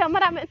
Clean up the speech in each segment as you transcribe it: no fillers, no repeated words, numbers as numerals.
Cameraman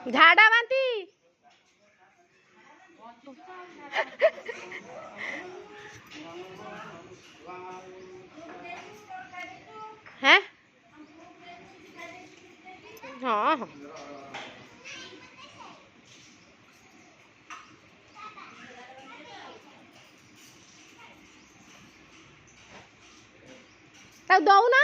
झाड़ा बांती है हाँ हाँ तब दऊ ना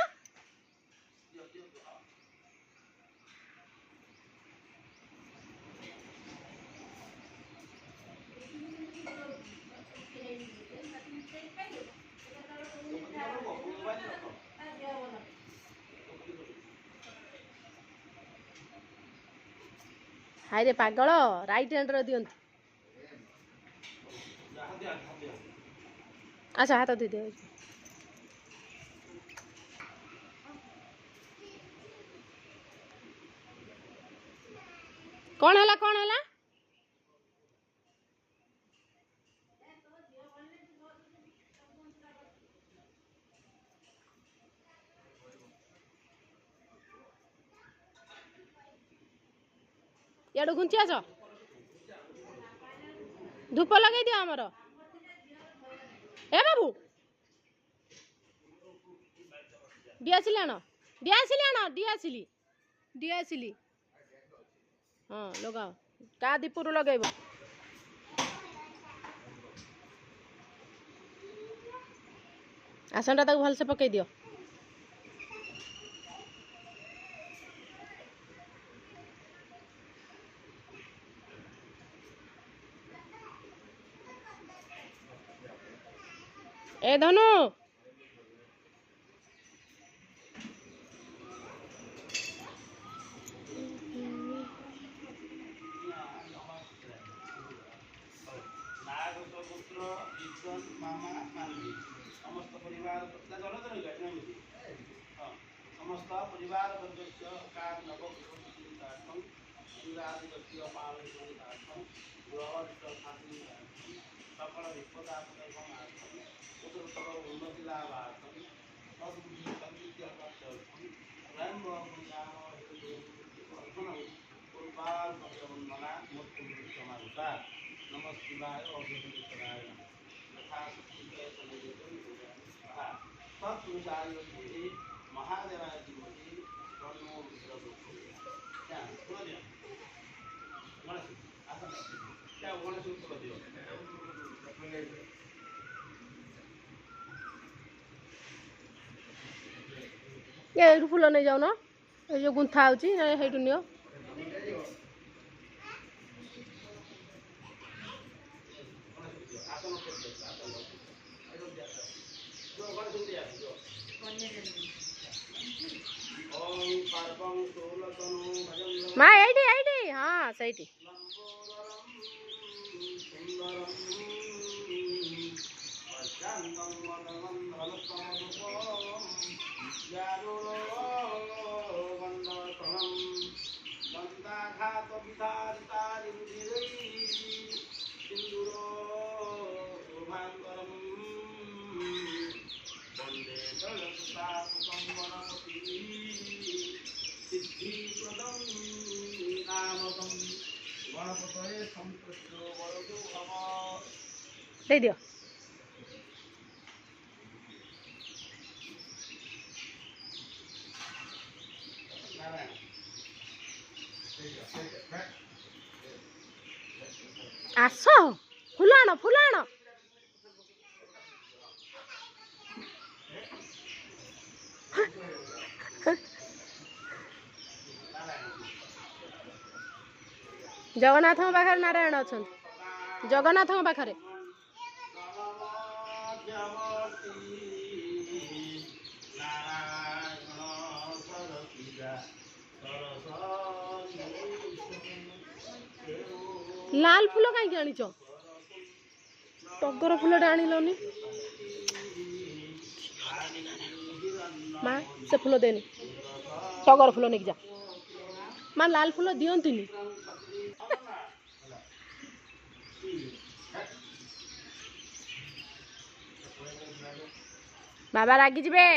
हाय रे पागल राइट हैंड रो दियंत अच्छा हाथ दे दे कौन हला याडू घुंची आस धूप लगे दियो हमर ए बाबू डियासिली आण डियासिली हाँ लगाओ का दीपुर लगेब आसनटा तक भलसे पकई दियो ए धनु समस्त परिवार समस्त परिवार वर्गस्य कार्नवचिन्तार्थं शिवरादिगस्य पावनचिन्तार्थं गृहस्थापनार्थं सकल विपदापनार्थं उत्तरोत्तर उन्नतिलाभार्थं तद्बुद्धि सद्विद्याप्राप्त्यर्थं स्वयं पूर्वार्पणवन्दना मूर्तिमारुता नमः शिवाय अभ्युदयाय तथा तत्पुरुषाय महादेवाय धीमहि तन्नो विष्णुः क्या बोल दिया गणेश आसन क्या गणेश उत्तर दियो ये फूल नहीं जाओ ना ये जो गुंथा होची ना हेटु नियो माँ आईडी हाँ सही दे दियो आस फूल आण ଜଗନ୍ନାଥଙ୍କ ପାଖରେ ନାରାୟଣ ଅଛନ୍ତି। ଜଗନ୍ନାଥଙ୍କ ପାଖରେ ଲାଲ ଫୁଲ କାହିଁକି ଆଣିଛ? ଟଗର ଫୁଲଟା ଆଣିଲନି ମା। ସେ ଫୁଲ ଦେନି, ଟଗର ଫୁଲ ନେଇକି ଯା ମା। ଲାଲ ଫୁଲ ଦିଅନ୍ତିନି। ବାବା ରାଗିଯିବେ।